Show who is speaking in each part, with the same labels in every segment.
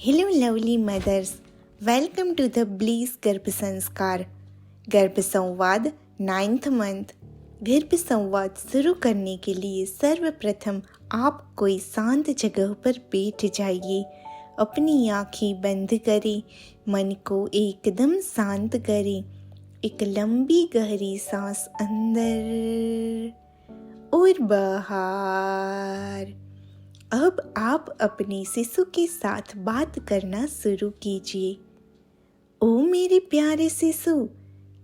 Speaker 1: Hello, lovely mothers. Welcome to the Bliss गर्भ संस्कार गर्भ संवाद 9th मंथ। गर्भ संवाद शुरू करने के लिए सर्वप्रथम आप कोई शांत जगह पर बैठ जाइए। अपनी आंखें बंद करें, मन को एकदम शांत करें। एक लंबी गहरी सांस अंदर और बाहर। अब आप अपने शिशु के साथ बात करना शुरू कीजिए। ओ मेरे प्यारे शिशु,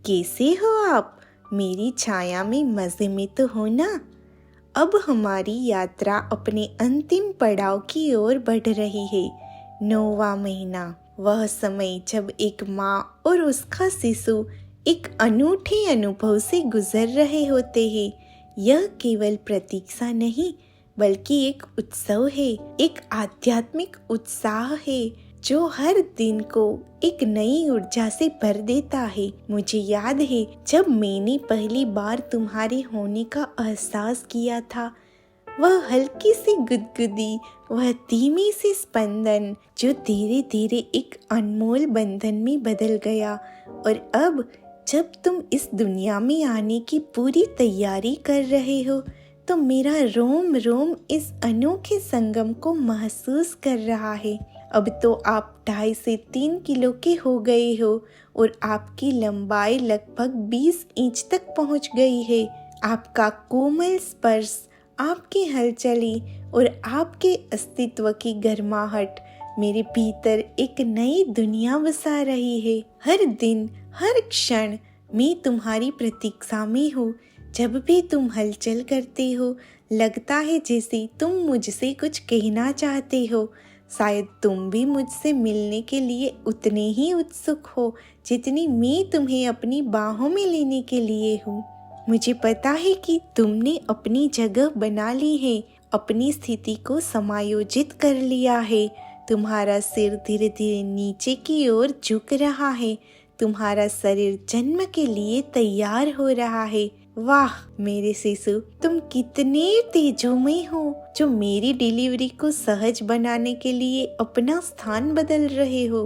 Speaker 1: कैसे हो आप? मेरी छाया में मज़े में तो हो ना? अब हमारी यात्रा अपने अंतिम पड़ाव की ओर बढ़ रही है। 9वां महीना, वह समय जब एक माँ और उसका शिशु एक अनूठे अनुभव से गुजर रहे होते हैं। यह केवल प्रतीक्षा नहीं बल्कि एक उत्सव है, एक आध्यात्मिक उत्साह है जो हर दिन को एक नई ऊर्जा से भर देता है। मुझे याद है जब मैंने पहली बार तुम्हारे होने का एहसास किया था, वह हल्की सी गुदगुदी, वह धीमी सी स्पंदन जो धीरे धीरे एक अनमोल बंधन में बदल गया। और अब जब तुम इस दुनिया में आने की पूरी तैयारी कर रहे हो तो मेरा रोम रोम इस अनोखे संगम को महसूस कर रहा है। अब तो आप 2.5 से 3 किलो के हो गए हो और आपकी लंबाई लगभग 20 इंच तक पहुंच गई है। आपका कोमल स्पर्श, आपकी हलचलें और आपके अस्तित्व की गर्माहट मेरे भीतर एक नई दुनिया बसा रही है। हर दिन, हर क्षण मैं तुम्हारी प्रतीक्षा में हूँ। जब भी तुम हलचल करते हो, लगता है जैसे तुम मुझसे कुछ कहना चाहते हो। शायद तुम भी मुझसे मिलने के लिए उतने ही उत्सुक हो जितनी मैं तुम्हें अपनी बाहों में लेने के लिए हूँ। मुझे पता है कि तुमने अपनी जगह बना ली है, अपनी स्थिति को समायोजित कर लिया है। तुम्हारा सिर धीरे धीरे नीचे की ओर झुक रहा है। तुम्हारा शरीर जन्म के लिए तैयार हो रहा है। वाह मेरे शिशु, तुम कितने तेजोमय हो जो मेरी डिलीवरी को सहज बनाने के लिए अपना स्थान बदल रहे हो।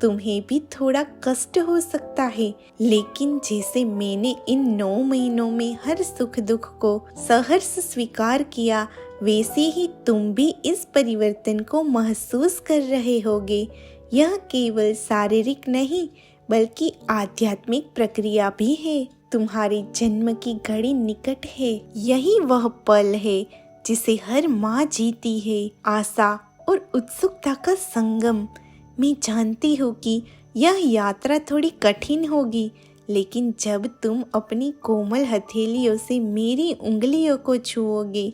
Speaker 1: तुम्हें भी थोड़ा कष्ट हो सकता है, लेकिन जैसे मैंने इन 9 महीनों में हर सुख दुख को सहर्ष स्वीकार किया, वैसे ही तुम भी इस परिवर्तन को महसूस कर रहे होगे। यह केवल शारीरिक नहीं बल्कि आध्यात्मिक प्रक्रिया भी है। तुम्हारे जन्म की घड़ी निकट है। यही वह पल है जिसे हर माँ जीती है, आशा और उत्सुकता का संगम। मैं जानती हूँ कि यह यात्रा थोड़ी कठिन होगी, लेकिन जब तुम अपनी कोमल हथेलियों से मेरी उंगलियों को छुओगे,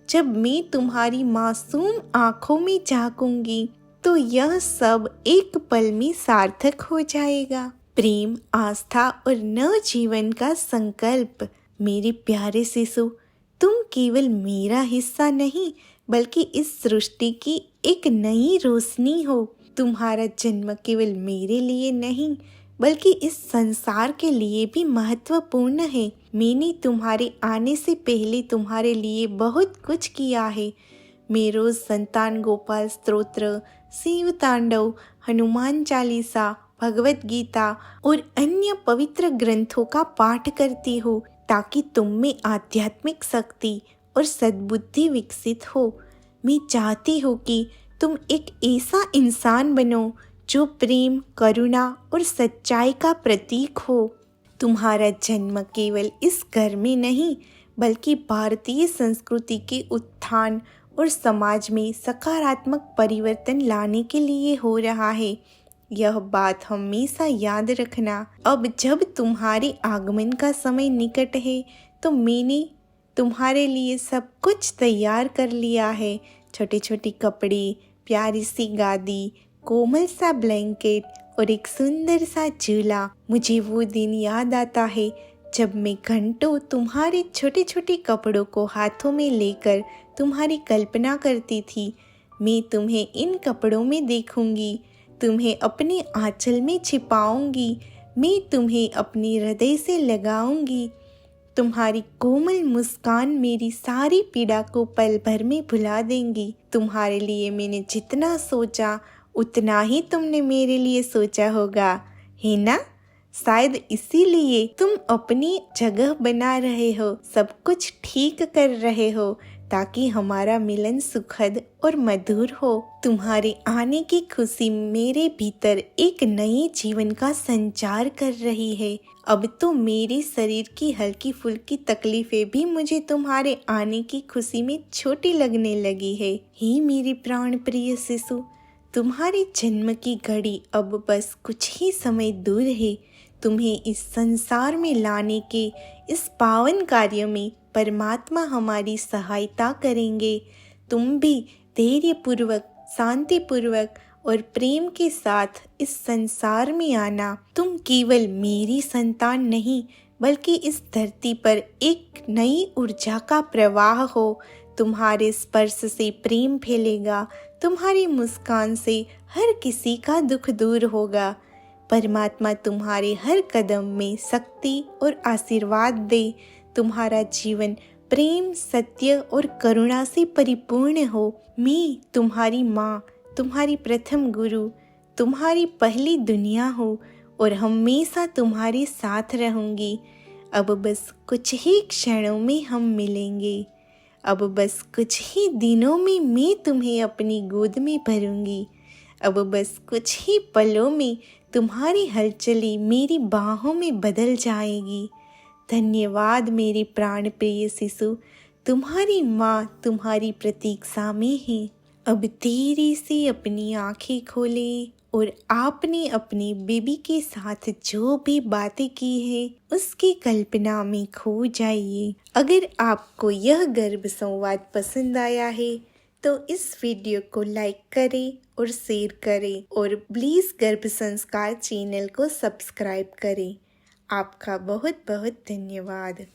Speaker 1: जब मैं तुम्हारी मासूम आँखों में झांकूंगी, तो यह सब एक पल में सार्थक हो जाएगा। प्रेम, आस्था और नव जीवन का संकल्प। मेरे प्यारे शिशु, तुम केवल मेरा हिस्सा नहीं बल्कि इस सृष्टि की एक नई रोशनी हो। तुम्हारा जन्म केवल मेरे लिए नहीं बल्कि इस संसार के लिए भी महत्वपूर्ण है। मैंने तुम्हारे आने से पहले तुम्हारे लिए बहुत कुछ किया है। मैं रोज संतान गोपाल स्तोत्र, शिव तांडव, हनुमान चालीसा, भगवत गीता और अन्य पवित्र ग्रंथों का पाठ करती हूँ ताकि तुम में आध्यात्मिक शक्ति और सद्बुद्धि विकसित हो। मैं चाहती हूँ कि तुम एक ऐसा इंसान बनो जो प्रेम, करुणा और सच्चाई का प्रतीक हो। तुम्हारा जन्म केवल इस घर में नहीं बल्कि भारतीय संस्कृति के उत्थान और समाज में सकारात्मक परिवर्तन लाने के लिए हो रहा है। यह बात हमेशा याद रखना। अब जब तुम्हारे आगमन का समय निकट है तो मैंने तुम्हारे लिए सब कुछ तैयार कर लिया है। छोटे छोटे कपड़े, प्यारी सी गादी, कोमल सा ब्लैंकेट और एक सुंदर सा झूला। मुझे वो दिन याद आता है जब मैं घंटों तुम्हारे छोटे छोटे कपड़ों को हाथों में लेकर तुम्हारी कल्पना करती थी। मैं तुम्हें इन कपड़ों में देखूंगी, तुम्हें अपने आंचल में छिपाऊंगी, मैं तुम्हें अपने हृदय से लगाऊंगी। तुम्हारी कोमल मुस्कान मेरी सारी पीड़ा को पल भर में भुला देंगी। तुम्हारे लिए मैंने जितना सोचा उतना ही तुमने मेरे लिए सोचा होगा, है ना? शायद इसीलिए तुम अपनी जगह बना रहे हो, सब कुछ ठीक कर रहे हो ताकि हमारा मिलन सुखद और मधुर हो। तुम्हारे आने की खुशी मेरे भीतर एक नए जीवन का संचार कर रही है। अब तो मेरे शरीर की हल्की फुल्की तकलीफें भी मुझे तुम्हारे आने की खुशी में छोटी लगने लगी है। हे मेरे प्राण प्रिय शिशु, तुम्हारे जन्म की घड़ी अब बस कुछ ही समय दूर है। तुम्हें इस संसार में लाने के इस पावन कार्य में परमात्मा हमारी सहायता करेंगे। तुम भी धैर्यपूर्वक, शांतिपूर्वक और प्रेम के साथ इस संसार में आना। तुम केवल मेरी संतान नहीं, बल्कि इस धरती पर एक नई ऊर्जा का प्रवाह हो। तुम्हारे स्पर्श से प्रेम फैलेगा, तुम्हारी मुस्कान से हर किसी का दुख दूर होगा। परमात्मा तुम्हारे हर कदम में शक्ति और आशीर्वाद दे। तुम्हारा जीवन प्रेम, सत्य और करुणा से परिपूर्ण हो। मैं तुम्हारी माँ, तुम्हारी प्रथम गुरु, तुम्हारी पहली दुनिया हूँ और हमेशा तुम्हारे साथ रहूँगी। अब बस कुछ ही क्षणों में हम मिलेंगे। अब बस कुछ ही दिनों में मैं तुम्हें अपनी गोद में भरूंगी। अब बस कुछ ही पलों में तुम्हारी हलचली मेरी बाहों में बदल जाएगी। धन्यवाद मेरे प्राण प्रिय शिशु, तुम्हारी माँ तुम्हारी प्रतीक्षा में है। अब धीरे से अपनी आंखें खोले और आपने अपने बेबी के साथ जो भी बातें की है उसकी कल्पना में खो जाइए। अगर आपको यह गर्भ संवाद पसंद आया है तो इस वीडियो को लाइक करें और शेयर करें और प्लीज़ गर्भ संस्कार चैनल को सब्सक्राइब करें। आपका बहुत बहुत धन्यवाद।